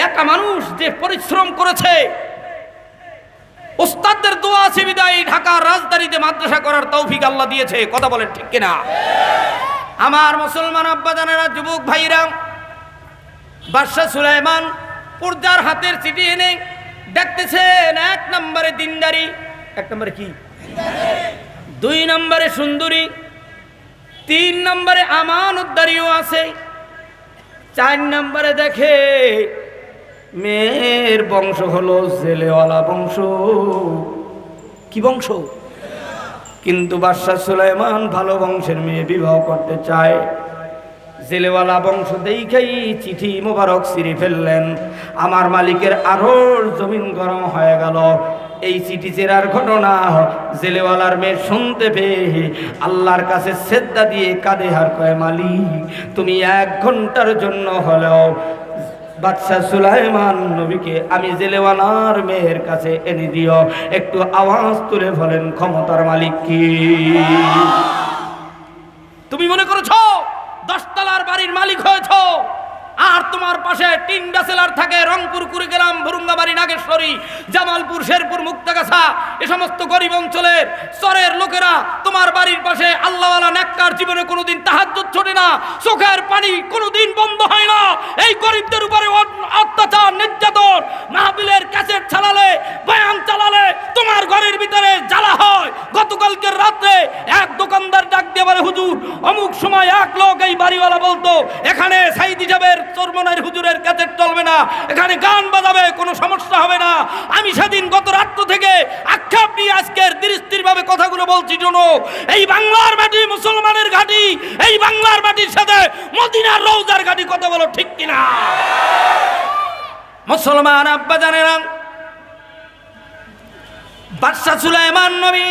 একা মানুষ যে পরিশ্রম করেছে, ওস্তাদদের দোয়া আছে বিদায় ঢাকার রাজধানীতে মাদ্রাসা করার তৌফিক আল্লাহ দিয়েছে। কথা বলেন ঠিক কিনা? আমার মুসলমান আব্বা জানেরা, যুবক ভাইরা, বাদশা সুলাইমান পর্দার হাতের চিঠি এনে দেখতেছেন 1 নম্বরে দিনদারি, 1 নম্বরে কি, 2 নম্বরে সুন্দরী, 3 নম্বরে আমানতদারিও আছে, 4 নম্বরে দেখে মেয়ের বংশ হলো জেলেওয়ালা বংশ। কি বংশ? কিন্তু বাদশা সুলাইমান ভালো বংশের মেয়ে বিবাহ করতে চায়। জেলেওয়ালা বংশ দেখেই চিঠি মোবারক ছিঁড়ে ফেললেন। আমার মালিকের আরো জমিন গরম হয়ে গেল। এই চিঠি চেরার ঘটনা জেলেওয়ালার মেয়ে শুনতে পেয়ে আল্লাহর কাছে সেজদা দিয়ে কাঁদে আর কয়, মালিক তুমি 1 ঘন্টার জন্য হলেও বাদশা সুলাইমান নবীকে আমি জেলেওয়ালার মেয়ের কাছে এনে দিও। একটু আওয়াজ তুলে বলেন ক্ষমতার মালিক কি? তুমি মনে করেছো 10 তলার বাড়ির মালিক হয়েছো, আর তোমার পাশে 3 ব্যাচেলার থাকে রংপুর, কুড়িগ্রাম, ভুরুঙ্গাবাড়ি, নাগেশ্বরী, জামালপুর, শেরপুর, মুক্তাগাছা, এ সমস্ত গরিব অঞ্চলের চরের লোকেরা তোমার বাড়ির পাশে আল্লাহওয়ালা নেককার, জীবনে কোনোদিন তাহাজ্জুদ ছোটে না, চোখের পানি কোনোদিন বন্ধ হয় না। এই গরিবদের উপরে অত্যাচার, নির্যাতন, মাহফিলের ক্যাসেট চালালে, বয়ান চালালে তোমার ঘরের ভিতরে জ্বালা হয়। গতকালকের রাত্রে এক দোকানদার ডাক দিয়ে বলে, হুজুর অমুক সময় 1 লোক এই বাড়িওয়ালা বলতো এখানে সাইদি সাহেবের চরমনের হুজুরের ক্যাসেট চলবে না, এখানে গান বাজাবে, কোনো সমস্যা হবে না। আমি সেদিন গত রাত্র থেকে আক্ষেপ নিয়ে আজকের দৃষ্টির ভাবে কথাগুলো বলছি। শোনো, এই বাংলার মাটি মুসলমানের ঘাঁটি, এই বাংলার মাটির সাথে মদিনার রওজার ঘাঁটি, কথা বলো ঠিক কিনা? মুসলমান আব্বা জানেরা, বাদশা সুলাইমান নবী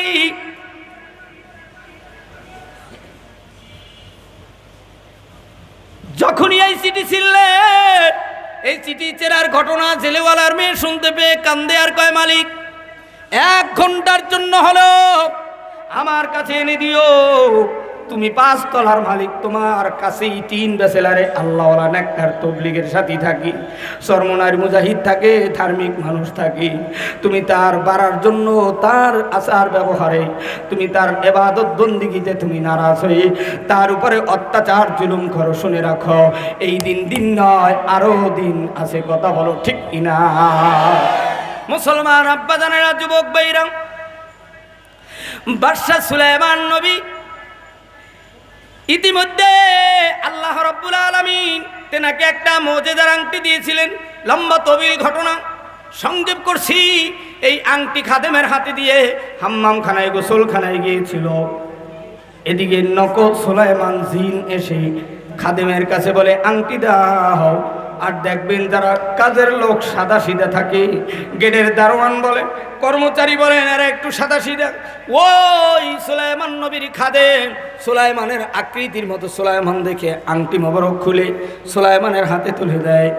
যখনই এই চিঠি ছিলেন, এই চিঠি চেরার ঘটনা জেলেওয়ালার মেয়ে শুনতে পেয়ে কান্দে আর কয়, মালিক 1 ঘন্টার জন্য হলো আমার কাছে এনে দিও। তুমি 5 তলার মালিক, তোমার কাছেই 3 ব্যাচেলারে আল্লাহওয়ালা নেককার তবলিগের সাথী থাকি, চরমনার মুজাহিদ থাকে, ধার্মিক মানুষ থাকি। তুমি তার বাড়ার জন্য, তার আচার ব্যবহারে, তুমি তার ইবাদত বন্দেগীতে তুমি নারাজ হয়ে তার উপরে অত্যাচার জুলুম করো। শুনে রাখো, এই দিন নয়, আরো দিন আছে, কথা বলো ঠিক কিনা? মুসলমান আব্বা জানেরা, যুবক ভাইরা, বাদশা সুলাইমান নবী ইতিমধ্যে আল্লাহ রাব্বুল আলামিন তেনাকে একটা মুজিজার আংটি দিয়েছিলেন। লম্বা তবিল ঘটনা সংক্ষেপ করছি। এই আংটি খাদেমের হাতে দিয়ে হাম্মামখানায়, গোসলখানায় গিয়েছিল। এদিকে নকল সুলাইমান জিন এসে খাদেমের কাছে বলে, আংটি দাও। আর দেখবেন যারা কাজের লোক সাদা সিধা থাকে, গেটের দারোয়ান বলে, কর্মচারী বলেন, এরা একটু সাদা সিধা। ওই সুলাইমান নবীর খাদেম সুলাইমানের আকৃতির মতো সুলাইমান দেখে আংটি মোবারক খুলে সুলাইমানের হাতে তুলে দেয়।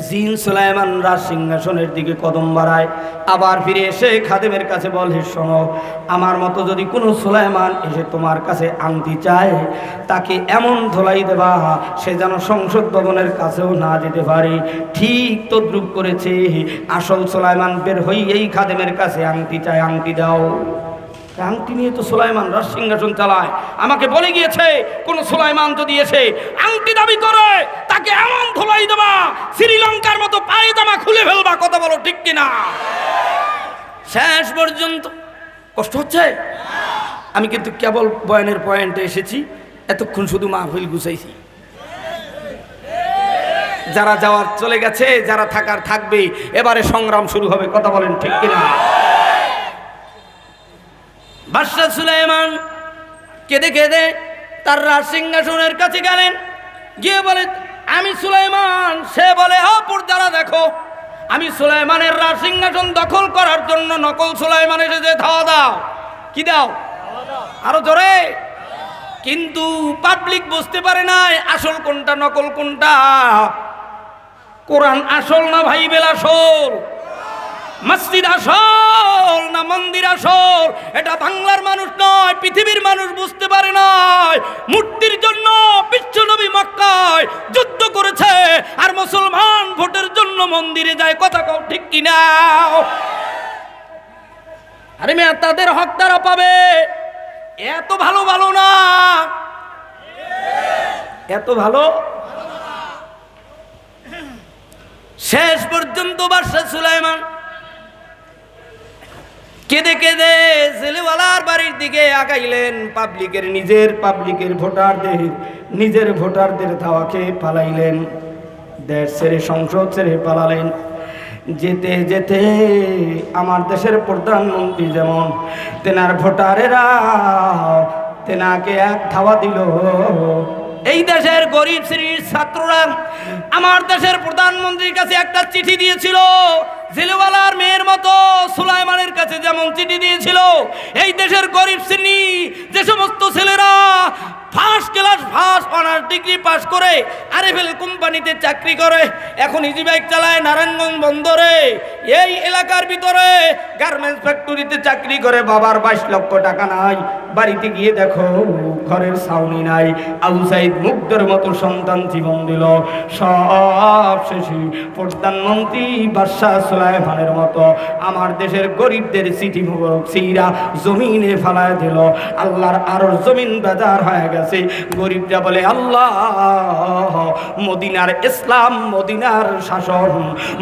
জিন সুলাইমান রাজ সিংহাসনের দিকে কদম বাড়ায়, আবার ফিরে এসে খাদেমের কাছে বলে, শোনো, আমার মতো যদি কোনো সুলাইমান এসে তোমার কাছে আংটি চায়, তাকে এমন ধোলাই দেবা সে যেন সংসদ ভবনের কাছেও না যেতে পারে। ঠিক তদ্রুপ করেছে আসল সুলাইমান বের হই এই খাদেমের কাছে আংটি চায়, আংটি দাও। আংটি নিয়ে তো সুলাইমান রাজ সিংহাসন চালায়। আমাকে বলে গিয়েছে, কোন সুলাইমান যদি এসে আংটি দাবি করে, তাকে এমন ধোলাই দেবা শ্রীলঙ্কার মতো পায়জামা খুলে ফেলবা, কথা বলো ঠিক কিনা? শেষ পর্যন্ত কষ্ট হচ্ছে। আমি কিন্তু কেবল বয়ানের পয়েন্টে এসেছি, এতক্ষণ শুধু মাহফিল গুছাইছি। যারা যাওয়ার চলে গেছে, যারা থাকার থাকবে। এবারে সংগ্রাম শুরু হবে, কথা বলেন ঠিক কিনা? বাদশা সুলাইমান কেঁদে কেঁদে তার রাজ সিংহাসনের কাছে গেলেন, গিয়ে বলে, আমি সুলাইমান। সে বলে, পর্দারা দেখো, আমি সুলাইমানের রাজ সিংহাসন দখল করার জন্য নকল সুলাইমান এসেছে, ধাওয়া দাও। কি দাও? আরো জোরে। কিন্তু পাবলিক বুঝতে পারে নাই আসল কোনটা, নকল কোনটা। কোরআন আসল না বাইবেল আসল? মসজিদ আসল না মন্দির আসল? এটা বাংলার মানুষ নয়, পৃথিবীর মানুষ বুঝতে পারে নাই। মূর্তির জন্য বিশ্বনবী মক্কায় যুদ্ধ করেছে, আর মুসলমান ভোটের জন্য মন্দিরে যায়, কথা কও ঠিক কিনা? আরে মেয়ে, তাদের হক তারা পাবে। এত ভালো ভালো না, এত ভালো। শেষ পর্যন্ত বাদশা সুলাইমান কেঁদে কেঁদে ছেলেওয়ালার বাড়ির দিকে আগাইলেন। পাবলিকের নিজের ভোটারদের ধাওয়া খেয়ে পালাইলেন। দেশ ছেড়ে সংসদ ছেড়ে পালালেন। যেতে যেতে আমার দেশের প্রধানমন্ত্রী যেমন তেনার ভোটারেরা তেনাকে এক ধাওয়া দিল। এই দেশের গরিব শ্রেণীর ছাত্ররা আমার দেশের প্রধানমন্ত্রীর কাছে একটা চিঠি দিয়েছিল, জেলেওয়ালার মেয়ের মতো সুলাইমানের কাছে যেমন চিঠি দিয়েছিল। এই দেশের গরিব শ্রেণী যে সমস্ত ছেলেরা first class honours degree pass করে আরএফএল কোম্পানিতে চাকরি করে, এখন ইজি বাইক চালায় নারায়ণগঞ্জ বন্দরে, এই এলাকার ভিতরে গার্মেন্টস ফ্যাক্টরিতে চাকরি করে, বাবার 22 লক্ষ টাকা নাই, বাড়িতে গিয়ে দেখো ঘরের ছাউনি নাই। আবু সাইদ মুগ্ধের মতো সন্তান জীবন দিল, সব শেষে প্রধানমন্ত্রী বাদশা সুলাইমানের মতো আমার দেশের গরিবদের চিঠি মুবারক সিরা জমিনে ফালায় দিল। আল্লাহর আরশ জমিন বাজার হয়ে গেছে। গরিবরা বলে আল্লাহ, মদিনার ইসলাম, মদিনার শাসন,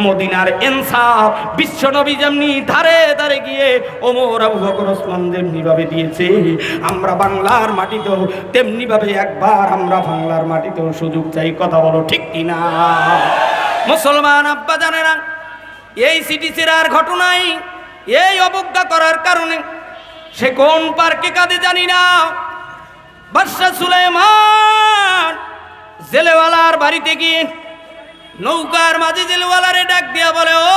মদিনার ইনসাফ বিশ্বনবী যেমনি ধারে ধারে গিয়ে ওমর আবু বকর ওসমান যেমনি ভাবে দিয়েছে, আমরা বাংলার মাটিতেও তেমনি ভাবে একবার আমরা বাংলার মাটিতেও সুযোগ চাই। কথা বলো ঠিক কিনা? মুসলমান আব্বা জানেরা, এই সিটি চেরার ঘটনায় এই অবজ্ঞা করার কারণে সে কোন পার্কে কাঁদে জানি না, বাদশা সুলাইমান জেলেওয়ালার বাড়িতে গিয়ে নৌকার মাঝে জেলেওয়ালারে ডাক দিয়া বলে, ও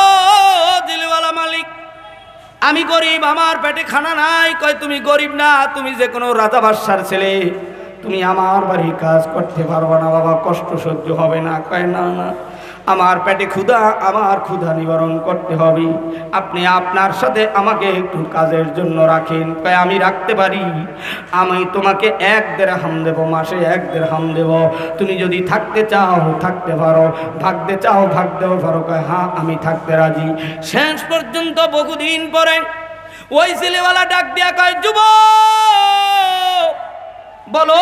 জেলেওয়ালা মালিক, আমি গরিব, আমার পেটে খানা নাই। কয় তুমি গরিব না, তুমি যে কোনো রাজা বাদশার ছেলে, তুমি আমার বাড়ি কাজ করতে পারবে না বাবা, কষ্ট সহ্য হবে না। কয় না না, আমার পেটে ক্ষুধা, আমার ক্ষুধা নিবারণ করতে হবে, আপনি আপনার সাথে আমাকে একটু কাজের জন্য রাখেন। কয় আমি রাখতে পারি, আমি তোমাকে 1 দিরহাম দেব, মাসে 1 দিরহাম দেব, তুমি যদি থাকতে চাও থাকতে পারো, ভাগতে চাও ভাগতেও পারো। কয় হ্যাঁ আমি থাকতে রাজি। শেষ পর্যন্ত বহুদিন পরে ওই ছেলেওয়ালা ডাক দিয়া কয়, যুবক বলো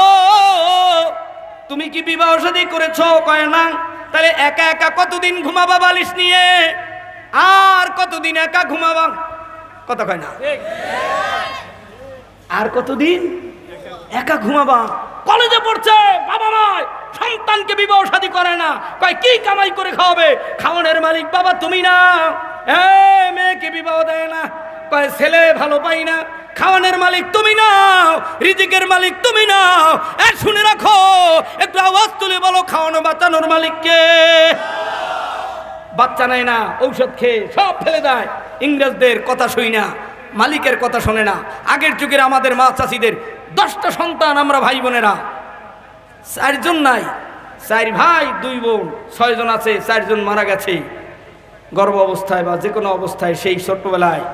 তুমি কি বিবাহ শাদী করেছো? কয় না। তাহলে একা একা কতদিন ঘুমাবা বালিশ নিয়ে, আর কতদিন একা ঘুমাবা? কথা কয় না, আর কতদিন একা ঘুমাবা? কলেজে পড়ছে, বাবা নয়, সন্তানকে বিবাহ শাদী করে না। কয় কি কামাই করে খাওয়াবে? খাওয়ানোর মালিক বাবা তুমি না, মেয়েকে বিবাহ দেয় না। কয় ছেলে ভালো পাই না, খাওয়ানোর মালিক তুমি নাও, রিজিকের মালিক তুমি নাও। শুনে রাখো, একটু আওয়াজ তুলে বলো, খাওয়ানো বাঁচানোর মালিককে? বাচ্চা নেয় না, ঔষধ খেয়ে সব ফেলে দেয়, ইংরেজদের কথা শুই না, মালিকের কথা শোনে না। আগের যুগের আমাদের মা চাষিদের 10টা সন্তান, আমরা ভাই বোনেরা 4 জন নাই, 4 ভাই 2 বোন, 6 জন আছে, 4 জন মারা গেছে গর্ভ অবস্থায় বা যে কোনো অবস্থায়, সেই ছোট্টবেলায়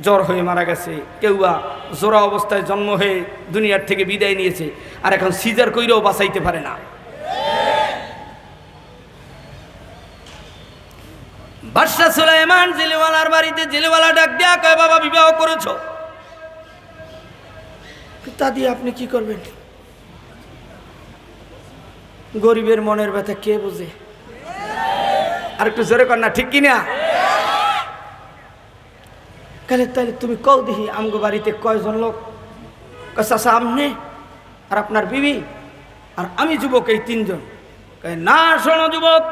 জ্বর হয়ে মারা গেছে, কেউ বা জোড়া অবস্থায় জন্ম হয়ে দুনিয়ার থেকে বিদায় নিয়েছে, আর এখন সিজার কইরেও বাঁচাইতে পারে না। বাদশা সুলাইমান জেলেওয়ালার বাড়িতে, জেলেওয়ালা ডাক দিয়া কয়, বাবা বিবাহ করেছো, তা দিয়ে আপনি কি করবেন? গরিবের মনের ব্যথা কে বুঝে? আর একটু জোরে কর না, ঠিক কিনা? তাহলে তুমি কও দেখি আমগো বাড়িতে কয়জন লোক? চাচা আপনি আর আপনার বিবি আর আমি যুবক, এই 3 জন। না শোনো যুবক,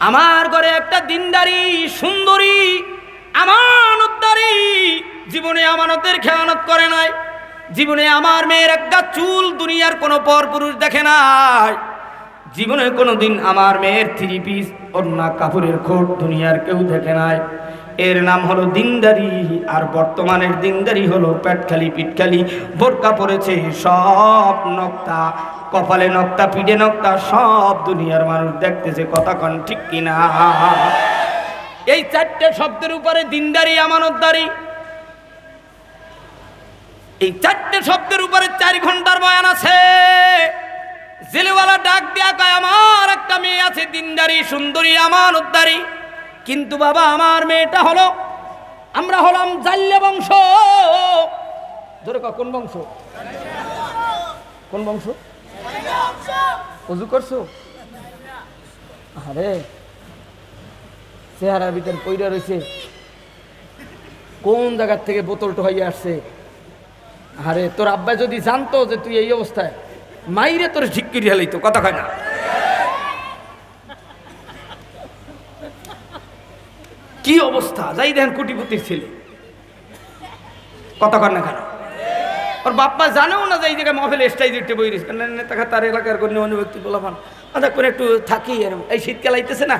আমার ঘরে একটা দিনদারি সুন্দরী আমানতদারি, জীবনে আমানতের খেয়ানত করে নাই, জীবনে আমার মেয়ের একটা চুল দুনিয়ার কোনো পরপুরুষ দেখে নাই, জীবনে কোনোদিন আমার মেয়ের 3 পিস ওড়না কাপড়ের খোট দুনিয়ার কেউ দেখে নাই। এর নাম হলো দিনদারি। আর বর্তমানের দিনদারি হলো পেটখালি পিঠখালি, বোরকা পরেছে, সব নক্তা, কপালে নক্তা, পিঠে নক্তা, সব দুনিয়ার মানুষ দেখতেছে। কথা কন ঠিক কিনা? এই 4টে শব্দের উপরে দিনদারি, আমানতদারি, এই 4টে শব্দের উপরে 4 ঘন্টার বয়ান আছে। জেলেওয়ালা ডাক দিয়া কয়, আমার একটা মেয়ে আছে দিনদারি সুন্দরী আমানতদারি, কিন্তু বাবা আমার মেয়েটা হলো, আমরা হলাম জাল্লে বংশ। ধরে কোন বংশ? কোন বংশ? ওযু করছো? আরে চেহারার ভিতরে পইরা রয়েছে, কোন জায়গার থেকে বোতলটা হয়ে আসছে। আরে তোর আব্বা যদি জানতো যে তুই এই অবস্থায়, মাইরে তোর ঠিক করে হেলাইতো, কথা কয় না। কি অবস্থা, যাই দেখেন কোটিপতির ছেলে, কথা কয় না কেন? ওর বাপ্পা জানেও না যে এই জায়গায় মহফিল স্টাইজ উঠতে বই রয়েছে, তার এলাকার কোনো ব্যক্তি বলাবান দেখবেন একটু থাকি। এই শীতকাল আইতেছে না,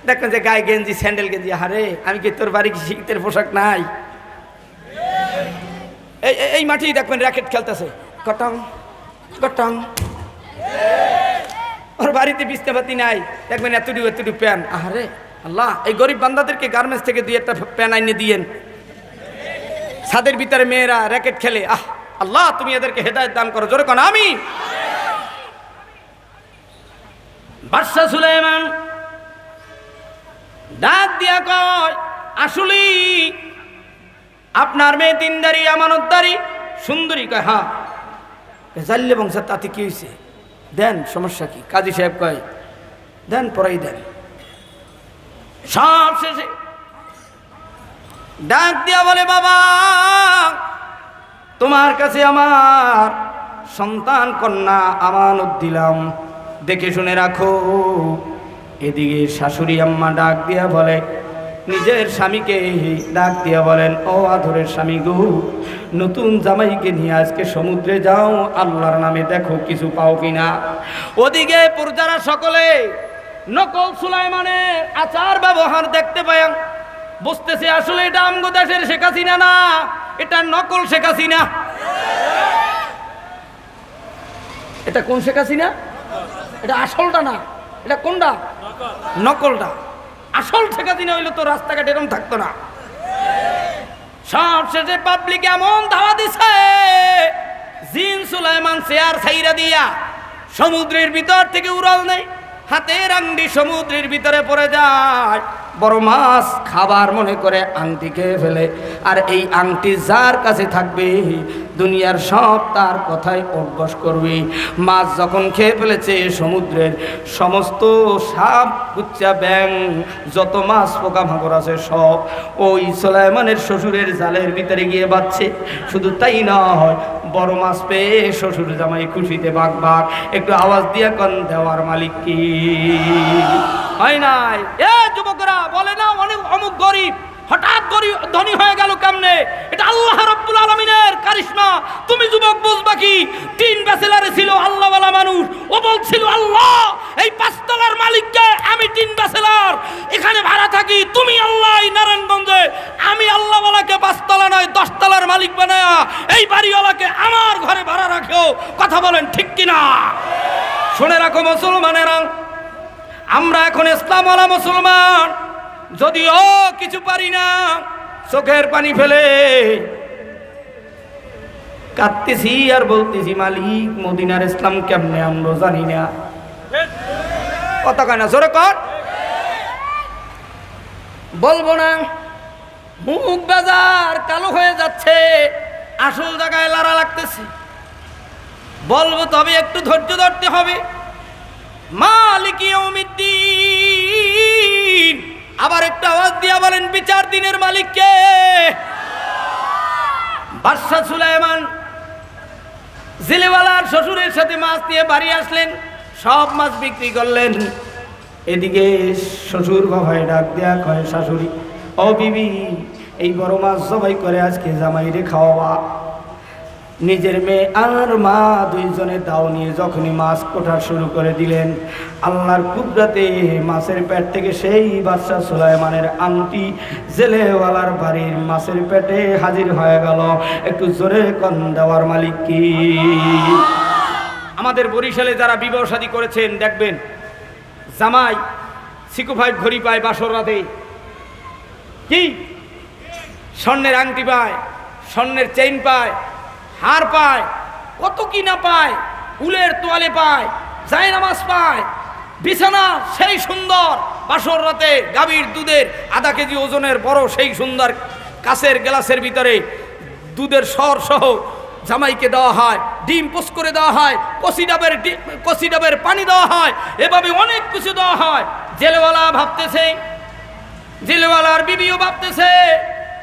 দেখবেন যে গায়ে গেঞ্জি, স্যান্ডেল গেঞ্জি। হারে আমি কি তোর বাড়ি কি শীতের পোশাক নাই? এই মাঠেই দেখবেন র্যাকেট খেলতেছে, কটং কটং। ওর বাড়িতে বিছনাপাতি নাই, দেখবেন এতটুকু প্যান। আরে আল্লাহ, এই গরিব বান্দাদেরকে গার্মেন্টস থেকে 2-1টা প্যান আইনে দিয়েন। ছাদের ভিতরে মেয়েরা র্যাকেট খেলে, আল্লাহ তুমি এদেরকে হেদায়েত দান করো, জোরে কোন আমিন। বাদশা সুলাইমান ডাক দিয়া কয়, আসলে আপনার মেয়ে দিনদারি, আমানতদারি, সুন্দরী? কয় হ্যাঁ। জাল্লে বংশ, তাতে কি হয়েছে? দেন, সমস্যা কি? কাজী সাহেব কয় দেন, পড়াই দেন। সব শেষে ডাক দিয়া বলে, বাবা তোমার কাছে আমার সন্তান কন্যা আমানত দিলাম, দেখে শুনে রাখো। এদিকে শাশুড়ি আম্মা ডাক দিয়া বলে, নিজের স্বামীকে ডাক দিয়া বলেন, ও আদরের স্বামী গো, নতুন জামাইকে নিয়ে আজকে সমুদ্রে যাও, আল্লাহর নামে দেখো কিছু পাও কিনা। ওদিকে প্রজারা সকলে নকল সুলাইমানের আচার ব্যবহার দেখতে পায়, বুঝতেছে আসলে এটা আমগো দেশের শেখ হাসিনা না, এটা নকল শেখ হাসিনা। এটা কোন শেখ হাসিনা? এটা আসলটা না, এটা কোনটা? নকলটা। আসল শেখ হাসিনা হইলে তো রাস্তাঘাট এরকম থাকতো না। সব শেষে পাবলিক এমন ধাওয়া দিছে, জিন সুলাইমান চেয়ার ছাইরা দিয়া সমুদ্রের ভিতর থেকে উড়াল নেই, হাতের আংটি সমুদ্রের ভিতরে পড়ে যায়। বড় মাছ খাবার মনে করে আংটি খেয়ে ফেলে, আর এই আংটি যার কাছে থাকবে দুনিয়ার সব তার কথাই অভ্যাস করবে। মাছ যখন খেয়ে ফেলেছে, সমুদ্রের সমস্ত সাপ, কুচ্চা, ব্যাং, যত মাছ পোকামাকড় আছে সব ওই সুলাইমানের শ্বশুরের জালের ভিতরে গিয়ে বাঁচছে। শুধু তাই নয়, বড় মাছ পেয়ে শ্বশুর জামাই খুশিতে বাঘ বাঘ। একটু আওয়াজ দিয়া কন, দেওয়ার মালিক কি? হয় নাই? এ যুবকরা বলে না অনেক অমুক গরিব, হঠাৎ গরিব ধনী হয়ে গেল কেমনে? এটা আল্লাহ রাব্বুল আলামিনের কারিশমা। তুমি যুবক বুঝবা কি? 3 ব্যাচেলারে ছিল আল্লাহওয়ালা মানুষ, ও বলছিল আল্লাহ এই 5 তলার মালিককে আমি 3 ব্যাচেলার এখানে ভাড়া থাকি, তুমি আল্লাহ এই নারায়ণগঞ্জে আমি আল্লাহওয়ালাকে 5 তলা নয় 10 তলার মালিক বানায়া এই বাড়িওয়ালাকে আমার ঘরে ভাড়া রাখো। কথা বলেন ঠিক কিনা? শুনে রাখো মুসলমানেরা, আমরা এখন ইসলামওয়ালা মুসলমান, যদিও কিছু পারি না, চোখের পানি ফেলে কাঁদতেছি আর বলতেছি, মালিক মদিনার ইসলাম কেমনে আমরা জানি না। কথা কয় না, জোরে কর। বলবো না, মুখ বাজার কালো হয়ে যাচ্ছে, আসল জায়গায় লড়া লাগতেছে। বলবো তবে একটু ধৈর্য ধরতে হবে। মালিক ইয়াউমিদ্দিন, আবার একটা আওয়াজ দিয়া বলেন, বিচার দিনের মালিক কে? বাদশা সুলাইমান জেলেওয়ালার শ্বশুরের সাথে মাছ দিয়ে বাড়ি আসলেন, সব মাছ বিক্রি করলেন। এদিকে শ্বশুর বাবাই ডাক দেয়া কয়, শাশুড়ি ও বিবি, এই বড় মাছ জবাই করে আজকে জামাইরে খাওয়াবা। নিজের মেয়ে আর মা দুইজনে দাও নিয়ে যখনই মাছ কোটা শুরু করে দিলেন, আল্লাহর কুদরতে মাছের পেট থেকে সেই বাদশা সুলাইমানের আংটি জেলেওয়ালার বাড়ির মাছের পেটে হাজির হয়ে গেল। একটু জোরে কন, দেওয়ার মালিক কি? আমাদের বরিশালে যারা বিবাহ শাদী করেছেন দেখবেন, জামাই সিকু 5 ঘড়ি পায়, বাসর রাতে কি স্বর্ণের আংটি পায়, স্বর্ণের চেইন পায়, হার পায়, কত কি না পায়, উলের তোয়ালে পায়, জায়নামাজ পায়, বিছানা সেই সুন্দর, বাসর রাতে গাভীর দুধের 1/2 কেজি ওজনের বড় সেই সুন্দর কাচের গ্লাসের ভিতরে দুধের সর সহ জামাইকে দেওয়া হয়, ডিম পোস্ট করে দেওয়া হয়, কচি ডাবের পানি দেওয়া হয়, এভাবে অনেক কিছু দেওয়া হয়। জেলওয়ালা ভাবতেছে, জেলওয়ালার বিবিও ভাবতেছে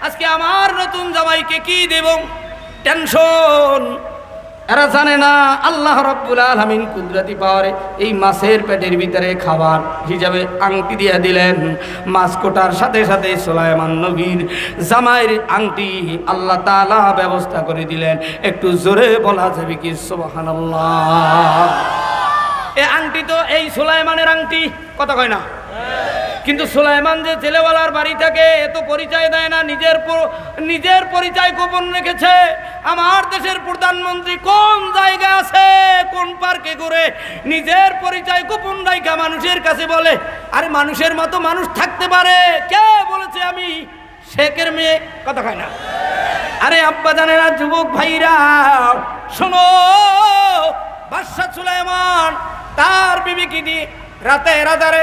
আজকে আমার নতুন জামাইকে কি দেব, টেনশন। এরা জানে না আল্লাহ রাব্বুল আলামিন কুদরতি পাওয়ারে এই মাছের পেটের ভিতরে খাবার হিসাবে আংটি দিয়ে দিলেন। মাছ কোটার সাথে সাথে সুলাইমান নবীর জামাইয়ের আংটি আল্লাহ তাআলা ব্যবস্থা করে দিলেন। একটু জোরে বলা যাবে কি সুবহানাল্লাহ? এই আংটি তো এই সুলাইমানের আংটি, কথা কয় না? কিন্তু সুলাইমান যে জেলেওয়ালার বাড়ি থাকে এত পরিচয় দেয় না, নিজের পরিচয় গোপন রেখেছে। আমার দেশের প্রধানমন্ত্রী কোন জায়গায় আছে, কোন পার্কে ঘুরে, নিজের পরিচয় গোপন রাখা মানুষের কাছে বলে। আরে মানুষের মতো মানুষ থাকতে পারে? কে বলেছে আমি শেখের মেয়ে, কথা কয় না? আরে আব্বা জানেরা, যুবক ভাইরা শোনো, বাদশা সুলাইমান তার বিবিকে দিয়ে রাতে রাজারে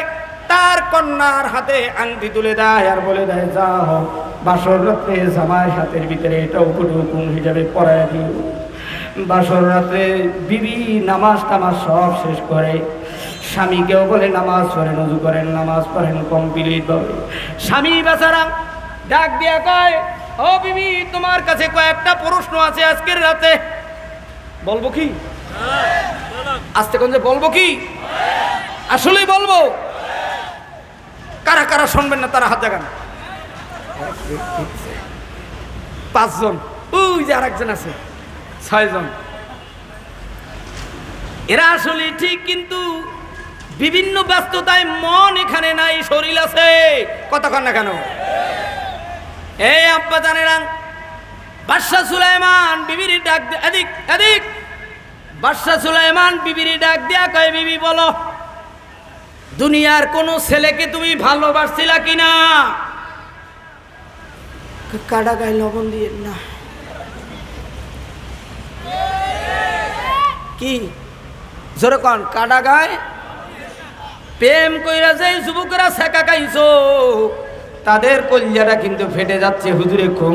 তার কন্যার হাতে আংটি তুলে দেয় আর বলে দেয়, যাও বাসর রাত্রে জামাই হাতের ভিতরে এটা উপরে হুকুম হিসাবে পড়ায় দিও। বাসর রাত্রে বিবি নামাজ টামাজ সব শেষ করে, স্বামীকেও বলে নামাজ পড়েন, ওযু করেন, নামাজ পড়েন কমপ্লিট ভাবে। স্বামী বেচারা ডাক দিয়া কয়, ও বিবি, তোমার কাছে কয়েকটা প্রশ্ন আছে আজকের রাতে। বলবো কি? আস্তে কোন যে বলবো কি? আসলেই বলবো। কারা কারা শুনবেন না তারা হাত জাগান। 5 জন, ওই যে আরেকজন আছে 6 জন। এরা আসলে ঠিক, কিন্তু বিভিন্ন ব্যস্ততায় মন এখানে নাই, শরীর আছে, কথা কন না কেন? এই আব্বা জানেরা, বাদশা সুলাইমান বিবির ডাক এদিক এদিক। বাদশা সুলাইমান বিবির ডাক দিয়া কয়, বিবি বলো, দুনিয়ার কোন ছেলেকে তুমি ভালোবাসছিলা কিনা? কাটা গায়ে লবণ দিয়ে না, কি জোরে কন, কাটা গায়ে প্রেম কইরা যে যুবকরা শেখা খাইছো তাদের কলিজাটা কিন্তু ফেটে যাচ্ছে। হুজুরে খুন